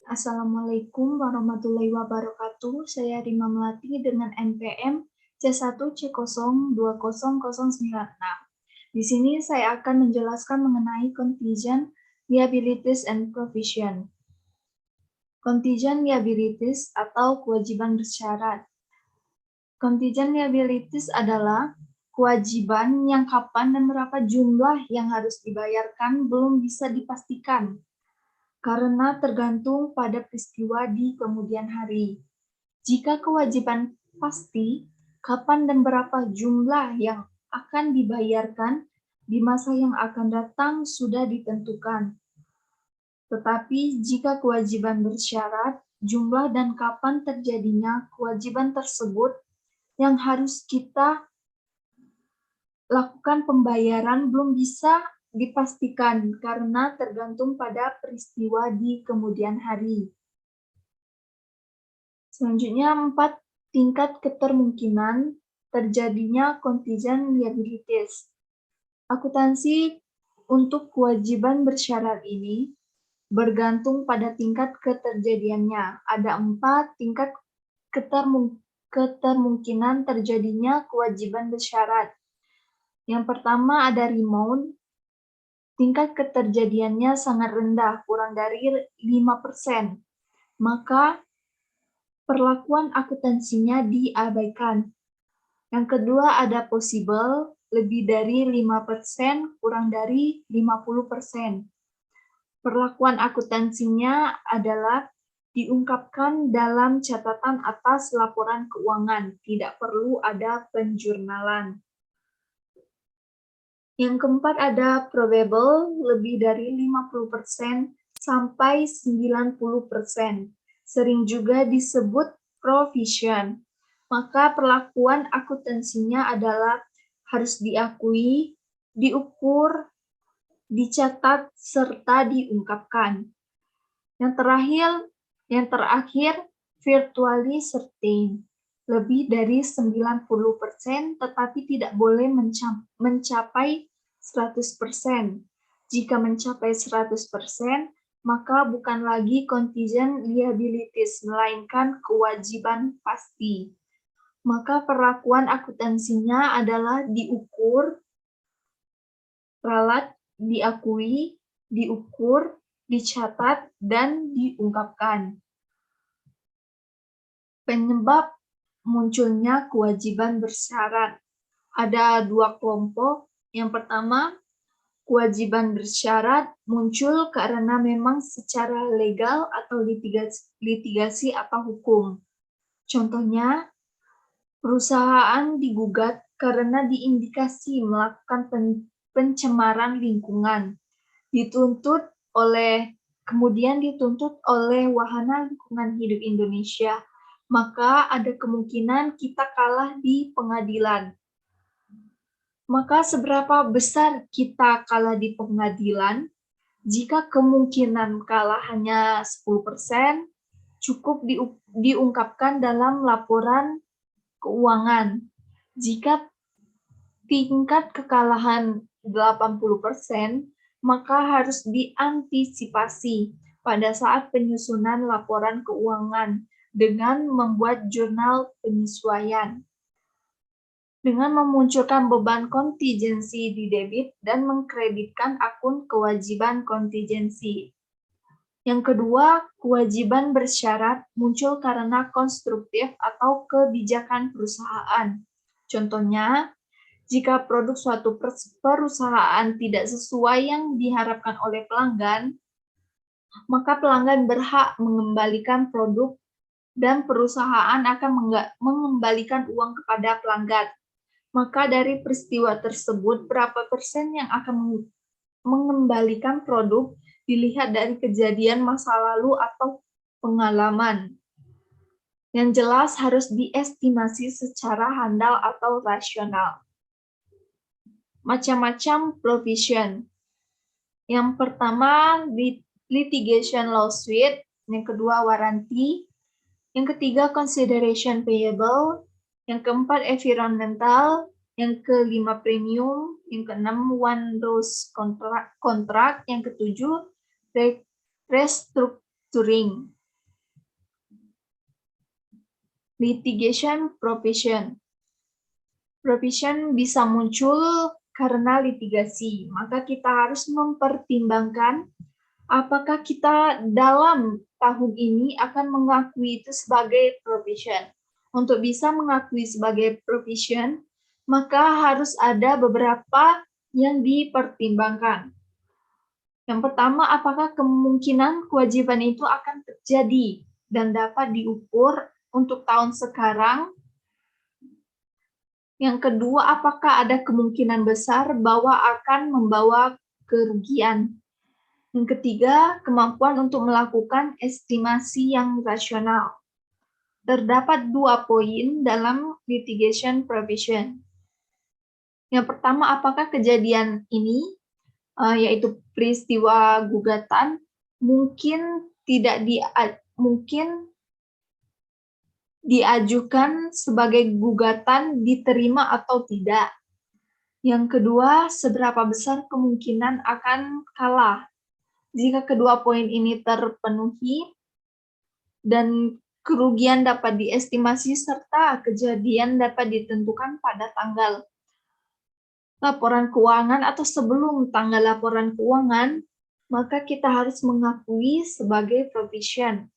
Assalamualaikum warahmatullahi wabarakatuh. Saya Rima Melati dengan NPM C1C0200096. Di sini saya akan menjelaskan mengenai contingent liabilities and provision. Contingent liabilities atau kewajiban bersyarat. Contingent liabilities adalah kewajiban yang kapan dan berapa jumlah yang harus dibayarkan belum bisa dipastikan, karena tergantung pada peristiwa di kemudian hari. Jika kewajiban pasti, kapan dan berapa jumlah yang akan dibayarkan di masa yang akan datang sudah ditentukan. Tetapi jika kewajiban bersyarat, jumlah dan kapan terjadinya kewajiban tersebut yang harus kita lakukan pembayaran belum bisa dipastikan karena tergantung pada peristiwa di kemudian hari. Selanjutnya, 4 tingkat ketermungkinan terjadinya contingent liabilities. Akuntansi untuk kewajiban bersyarat ini bergantung pada tingkat keterjadiannya. Ada 4 tingkat ketermungkinan terjadinya kewajiban bersyarat. Yang pertama ada rebound. Tingkat keterjadiannya sangat rendah, kurang dari 5%. Maka perlakuan akuntansinya diabaikan. Yang kedua ada possible, lebih dari 5%, kurang dari 50%. Perlakuan akuntansinya adalah diungkapkan dalam catatan atas laporan keuangan, tidak perlu ada penjurnalan. Yang keempat ada probable, lebih dari 50% sampai 90%. Sering juga disebut provision. Maka perlakuan akuntansinya adalah harus diakui, diukur, dicatat, serta diungkapkan. Yang terakhir, virtually certain. Lebih dari 90%, tetapi tidak boleh mencapai 100%. Jika mencapai 100%, maka bukan lagi contingent liabilities, melainkan kewajiban pasti. Maka perlakuan akuntansinya adalah diukur, ralat, diakui, diukur, dicatat, dan diungkapkan. Penyebab munculnya kewajiban bersyarat. Ada 2 kelompok. Yang pertama, kewajiban bersyarat muncul karena memang secara legal atau litigasi atau hukum. Contohnya, perusahaan digugat karena diindikasi melakukan pencemaran lingkungan. Kemudian dituntut oleh Wahana Lingkungan Hidup Indonesia. Maka ada kemungkinan kita kalah di pengadilan. Maka seberapa besar kita kalah di pengadilan? Jika kemungkinan kalah hanya 10%, cukup diungkapkan dalam laporan keuangan. Jika tingkat kekalahan 80%, maka harus diantisipasi pada saat penyusunan laporan keuangan dengan membuat jurnal penyesuaian. Dengan memunculkan beban kontingensi di debit dan mengkreditkan akun kewajiban kontingensi. Yang kedua, kewajiban bersyarat muncul karena konstruktif atau kebijakan perusahaan. Contohnya, jika produk suatu perusahaan tidak sesuai yang diharapkan oleh pelanggan, maka pelanggan berhak mengembalikan produk dan perusahaan akan mengembalikan uang kepada pelanggan. Maka dari peristiwa tersebut, berapa persen yang akan mengembalikan produk dilihat dari kejadian masa lalu atau pengalaman. Yang jelas harus diestimasi secara handal atau rasional. Macam-macam provision. Yang pertama, litigation lawsuit. Yang kedua, warranty. Yang ketiga, consideration payable. Yang keempat, environmental. Yang kelima, premium. Yang keenam, one dose contract. Yang ketujuh, restructuring. Litigation provision. Provision bisa muncul karena litigasi, maka kita harus mempertimbangkan apakah kita dalam tahun ini akan mengakui itu sebagai provision. Untuk bisa mengakui sebagai provision, maka harus ada beberapa yang dipertimbangkan. Yang pertama, apakah kemungkinan kewajiban itu akan terjadi dan dapat diukur untuk tahun sekarang. Yang kedua, apakah ada kemungkinan besar bahwa akan membawa kerugian. Yang ketiga, kemampuan untuk melakukan estimasi yang rasional. Terdapat 2 poin dalam litigation provision. Yang pertama, apakah kejadian ini, yaitu peristiwa gugatan, mungkin diajukan sebagai gugatan diterima atau tidak. Yang kedua, seberapa besar kemungkinan akan kalah. Jika kedua poin ini terpenuhi dan kerugian dapat diestimasi serta kejadian dapat ditentukan pada tanggal laporan keuangan atau sebelum tanggal laporan keuangan, maka kita harus mengakui sebagai provision.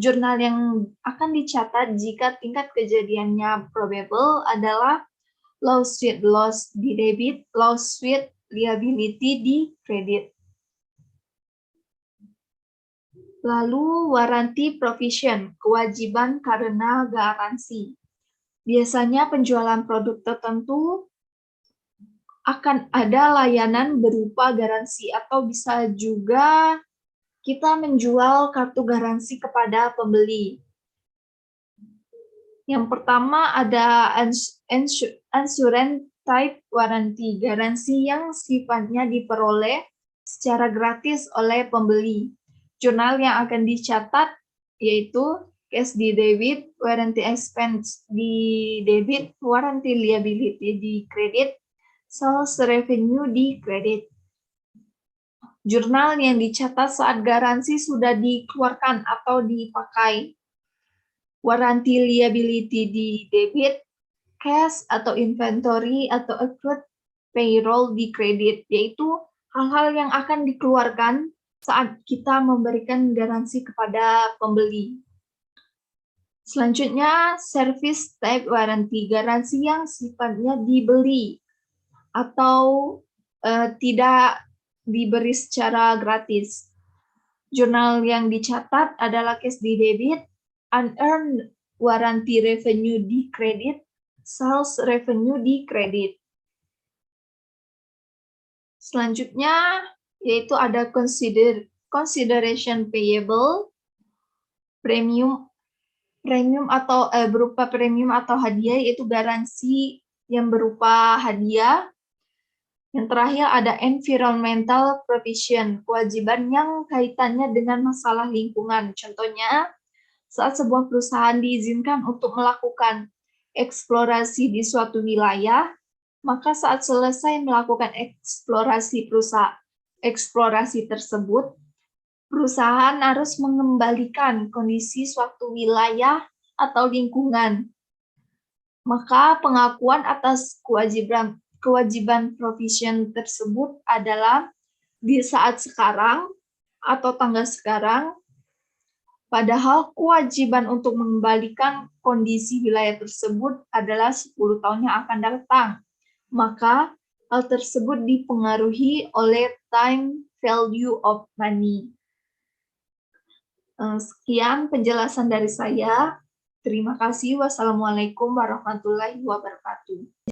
Jurnal yang akan dicatat jika tingkat kejadiannya probable adalah lawsuit loss di debit, lawsuit liability di kredit. Lalu warranty provision, kewajiban karena garansi. Biasanya penjualan produk tertentu akan ada layanan berupa garansi atau bisa juga kita menjual kartu garansi kepada pembeli. Yang pertama ada insurance type warranty, garansi yang sifatnya diperoleh secara gratis oleh pembeli. Jurnal yang akan dicatat yaitu cash di debit, warranty expense di debit, warranty liability di kredit, sales revenue di kredit. Jurnal yang dicatat saat garansi sudah dikeluarkan atau dipakai. Warranty liability di debit, cash atau inventory atau accrued payroll di kredit, yaitu hal-hal yang akan dikeluarkan saat kita memberikan garansi kepada pembeli. Selanjutnya, service type warranty, garansi yang sifatnya dibeli atau tidak diberi secara gratis. Jurnal yang dicatat adalah cash di debit, unearned warranty revenue di kredit, sales revenue di kredit. Selanjutnya, yaitu ada consideration payable, premium atau berupa premium atau hadiah, yaitu garansi yang berupa hadiah. Yang terakhir ada environmental provision, kewajiban yang kaitannya dengan masalah lingkungan. Contohnya, saat sebuah perusahaan diizinkan untuk melakukan eksplorasi di suatu wilayah, maka saat selesai melakukan eksplorasi tersebut, perusahaan harus mengembalikan kondisi suatu wilayah atau lingkungan. Maka pengakuan atas kewajiban provision tersebut adalah di saat sekarang atau tanggal sekarang, padahal kewajiban untuk mengembalikan kondisi wilayah tersebut adalah 10 tahun yang akan datang. Maka hal tersebut dipengaruhi oleh time value of money. Sekian penjelasan dari saya. Terima kasih. Wassalamualaikum warahmatullahi wabarakatuh.